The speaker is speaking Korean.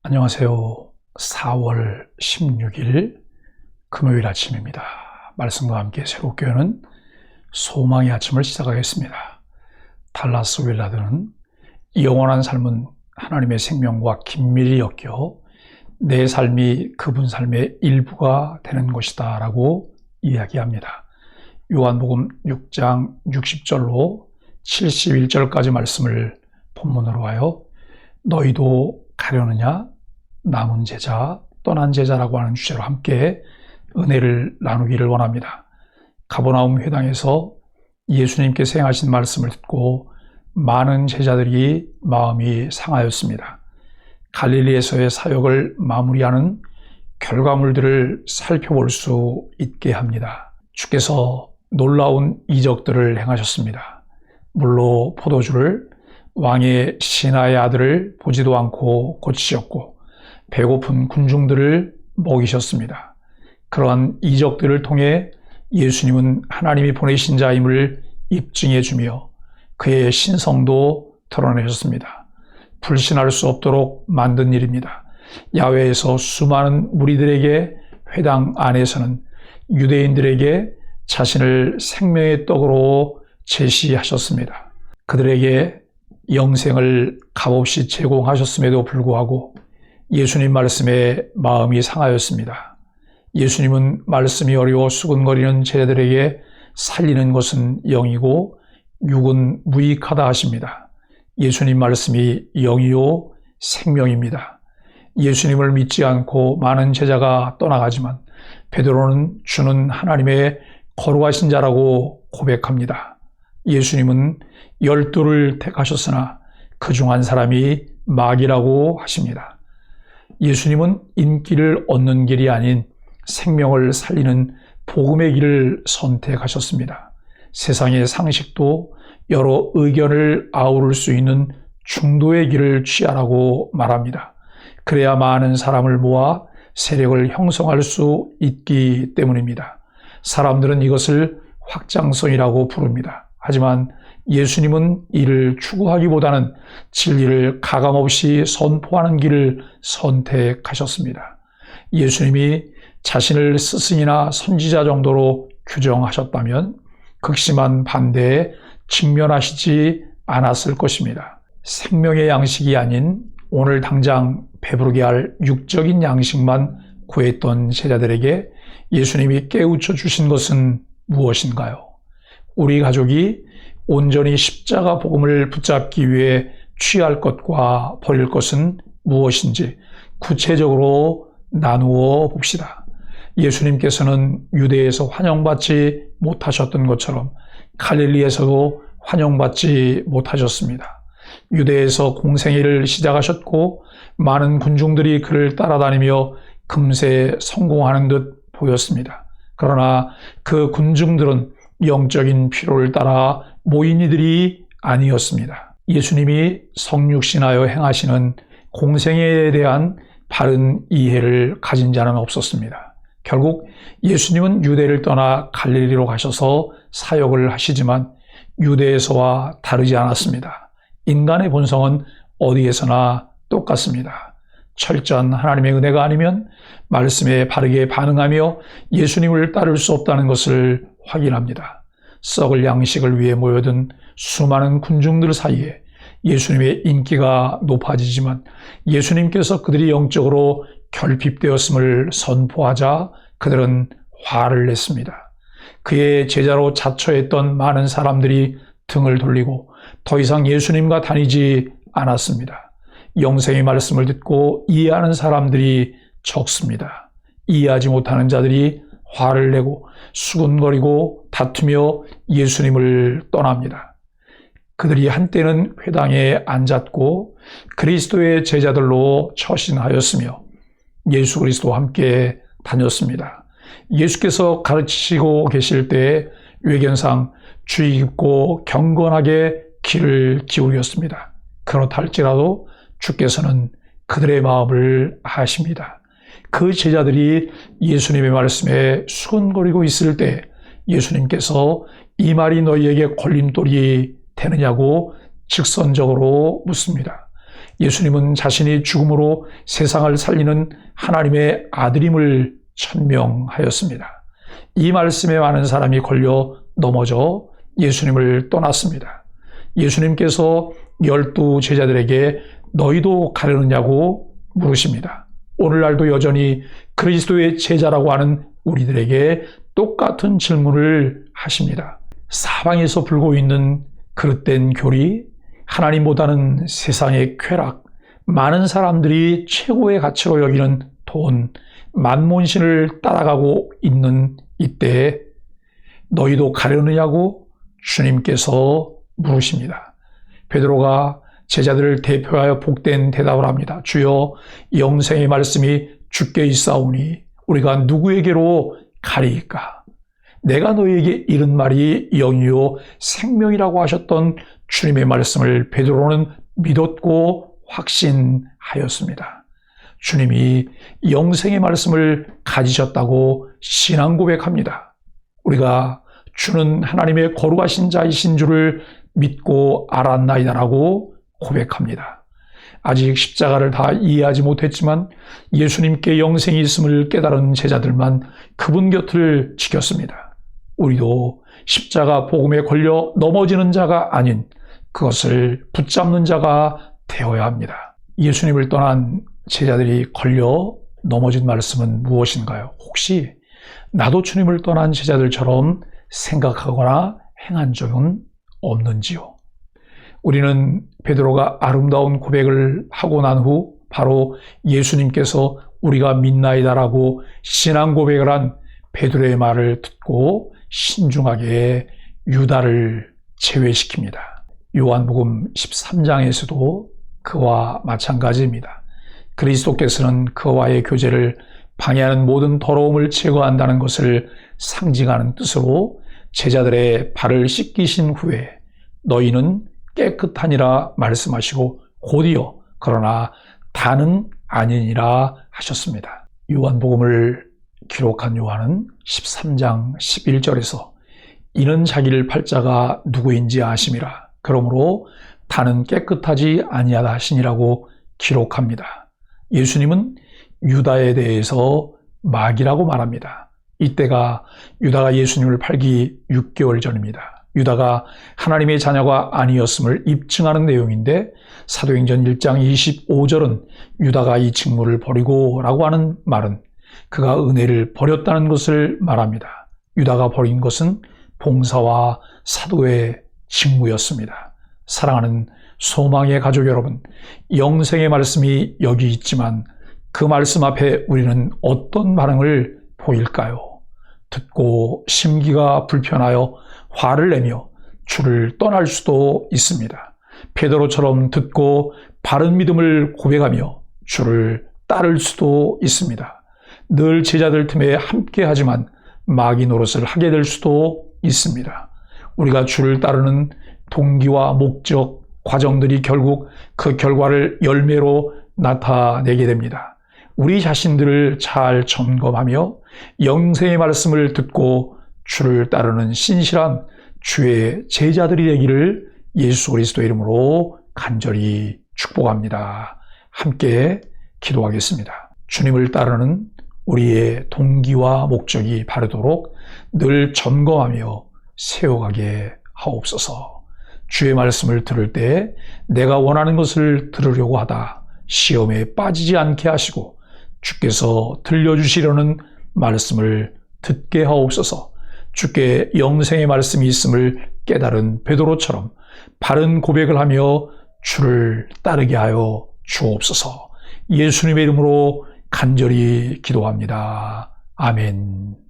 안녕하세요. 4월 16일 금요일 아침입니다. 말씀과 함께 새롭게 여는 소망의 아침을 시작하겠습니다. 달라스 윌라드는 영원한 삶은 하나님의 생명과 긴밀히 엮여 내 삶이 그분 삶의 일부가 되는 것이다 라고 이야기합니다. 요한복음 6장 60절로 71절까지 말씀을 본문으로 하여 너희도 가려느냐? 남은 제자, 떠난 제자라고 하는 주제로 함께 은혜를 나누기를 원합니다. 가버나움 회당에서 예수님께서 행하신 말씀을 듣고 많은 제자들이 마음이 상하였습니다. 갈릴리에서의 사역을 마무리하는 결과물들을 살펴볼 수 있게 합니다. 주께서 놀라운 이적들을 행하셨습니다. 물로 포도주를 왕의 신하의 아들을 보지도 않고 고치셨고 배고픈 군중들을 먹이셨습니다. 그러한 이적들을 통해 예수님은 하나님이 보내신 자임을 입증해 주며 그의 신성도 드러내셨습니다. 불신할 수 없도록 만든 일입니다. 야외에서 수많은 무리들에게 회당 안에서는 유대인들에게 자신을 생명의 떡으로 제시하셨습니다. 그들에게 영생을 값없이 제공하셨음에도 불구하고 예수님 말씀에 마음이 상하였습니다. 예수님은 말씀이 어려워 수군거리는 제자들에게 살리는 것은 영이고 육은 무익하다 하십니다. 예수님 말씀이 영이요 생명입니다. 예수님을 믿지 않고 많은 제자가 떠나가지만 베드로는 주는 하나님의 거룩하신 자라고 고백합니다. 예수님은 12를 택하셨으나 그중 한 사람이 마귀라고 하십니다. 예수님은 인기를 얻는 길이 아닌 생명을 살리는 복음의 길을 선택하셨습니다. 세상의 상식도 여러 의견을 아우를 수 있는 중도의 길을 취하라고 말합니다. 그래야 많은 사람을 모아 세력을 형성할 수 있기 때문입니다. 사람들은 이것을 확장성이라고 부릅니다. 하지만 예수님은 이를 추구하기보다는 진리를 가감없이 선포하는 길을 선택하셨습니다. 예수님이 자신을 스승이나 선지자 정도로 규정하셨다면 극심한 반대에 직면하시지 않았을 것입니다. 생명의 양식이 아닌 오늘 당장 배부르게 할 육적인 양식만 구했던 제자들에게 예수님이 깨우쳐 주신 것은 무엇인가요? 우리 가족이 온전히 십자가 복음을 붙잡기 위해 취할 것과 버릴 것은 무엇인지 구체적으로 나누어 봅시다. 예수님께서는 유대에서 환영받지 못하셨던 것처럼 갈릴리에서도 환영받지 못하셨습니다. 유대에서 공생애를 시작하셨고 많은 군중들이 그를 따라다니며 금세 성공하는 듯 보였습니다. 그러나 그 군중들은 영적인 필요를 따라 모인 이들이 아니었습니다. 예수님이 성육신하여 행하시는 공생애에 대한 바른 이해를 가진 자는 없었습니다. 결국 예수님은 유대를 떠나 갈릴리로 가셔서 사역을 하시지만 유대에서와 다르지 않았습니다. 인간의 본성은 어디에서나 똑같습니다. 철저한 하나님의 은혜가 아니면 말씀에 바르게 반응하며 예수님을 따를 수 없다는 것을 확인합니다. 썩을 양식을 위해 모여든 수많은 군중들 사이에 예수님의 인기가 높아지지만 예수님께서 그들이 영적으로 결핍되었음을 선포하자 그들은 화를 냈습니다. 그의 제자로 자처했던 많은 사람들이 등을 돌리고 더 이상 예수님과 다니지 않았습니다. 영생의 말씀을 듣고 이해하는 사람들이 적습니다. 이해하지 못하는 자들이 화를 내고 수군거리고 다투며 예수님을 떠납니다. 그들이 한때는 회당에 앉았고 그리스도의 제자들로 처신하였으며 예수 그리스도와 함께 다녔습니다. 예수께서 가르치시고 계실 때에 외견상 주의 깊고 경건하게 귀를 기울였습니다. 그렇다 할지라도 주께서는 그들의 마음을 아십니다. 그 제자들이 예수님의 말씀에 수근거리고 있을 때 예수님께서 이 말이 너희에게 걸림돌이 되느냐고 직선적으로 묻습니다. 예수님은 자신이 죽음으로 세상을 살리는 하나님의 아들임을 천명하였습니다. 이 말씀에 많은 사람이 걸려 넘어져 예수님을 떠났습니다. 예수님께서 12 제자들에게 너희도 가려느냐고 물으십니다. 오늘날도 여전히 그리스도의 제자라고 하는 우리들에게 똑같은 질문을 하십니다. 사방에서 불고 있는 그릇된 교리, 하나님보다는 세상의 쾌락, 많은 사람들이 최고의 가치로 여기는 돈, 만몬신을 따라가고 있는 이때에 너희도 가려느냐고 주님께서 물으십니다. 베드로가 제자들을 대표하여 복된 대답을 합니다. 주여, 영생의 말씀이 주께 있사오니 우리가 누구에게로 가리이까? 내가 너희에게 이른 말이 영이요 생명이라고 하셨던 주님의 말씀을 베드로는 믿었고 확신하였습니다. 주님이 영생의 말씀을 가지셨다고 신앙 고백합니다. 우리가 주는 하나님의 거룩하신 자이신 줄을 믿고 알았나이다라고 고백합니다. 아직 십자가를 다 이해하지 못했지만 예수님께 영생이 있음을 깨달은 제자들만 그분 곁을 지켰습니다. 우리도 십자가 복음에 걸려 넘어지는 자가 아닌 그것을 붙잡는 자가 되어야 합니다. 예수님을 떠난 제자들이 걸려 넘어진 말씀은 무엇인가요? 혹시 나도 주님을 떠난 제자들처럼 생각하거나 행한 적은 없는지요? 우리는 베드로가 아름다운 고백을 하고 난 후 바로 예수님께서 우리가 믿나이다라고 신앙 고백을 한 베드로의 말을 듣고 신중하게 유다를 제외시킵니다. 요한복음 13장에서도 그와 마찬가지입니다. 그리스도께서는 그와의 교제를 방해하는 모든 더러움을 제거한다는 것을 상징하는 뜻으로 제자들의 발을 씻기신 후에 너희는 깨끗하니라 말씀하시고 곧이어 그러나 다는 아니니라 하셨습니다. 요한복음을 기록한 요한은 13장 11절에서 이는 자기를 팔자가 누구인지 아심이라 그러므로 다는 깨끗하지 아니하다 하시니라고 기록합니다. 예수님은 유다에 대해서 마귀라고 말합니다. 이때가 유다가 예수님을 팔기 6개월 전입니다. 유다가 하나님의 자녀가 아니었음을 입증하는 내용인데 사도행전 1장 25절은 유다가 이 직무를 버리고 라고 하는 말은 그가 은혜를 버렸다는 것을 말합니다. 유다가 버린 것은 봉사와 사도의 직무였습니다. 사랑하는 소망의 가족 여러분, 영생의 말씀이 여기 있지만 그 말씀 앞에 우리는 어떤 반응을 보일까요? 듣고 심기가 불편하여 화를 내며 주를 떠날 수도 있습니다. 베드로처럼 듣고 바른 믿음을 고백하며 주를 따를 수도 있습니다. 늘 제자들 틈에 함께하지만 마귀 노릇을 하게 될 수도 있습니다. 우리가 주를 따르는 동기와 목적, 과정들이 결국 그 결과를 열매로 나타내게 됩니다. 우리 자신들을 잘 점검하며 영생의 말씀을 듣고 주를 따르는 신실한 주의 제자들이 되기를 예수 그리스도의 이름으로 간절히 축복합니다. 함께 기도하겠습니다. 주님을 따르는 우리의 동기와 목적이 바르도록 늘 점검하며 세워가게 하옵소서. 주의 말씀을 들을 때 내가 원하는 것을 들으려고 하다 시험에 빠지지 않게 하시고 주께서 들려주시려는 말씀을 듣게 하옵소서. 주께 영생의 말씀이 있음을 깨달은 베드로처럼 바른 고백을 하며 주를 따르게 하여 주옵소서. 예수님의 이름으로 간절히 기도합니다. 아멘.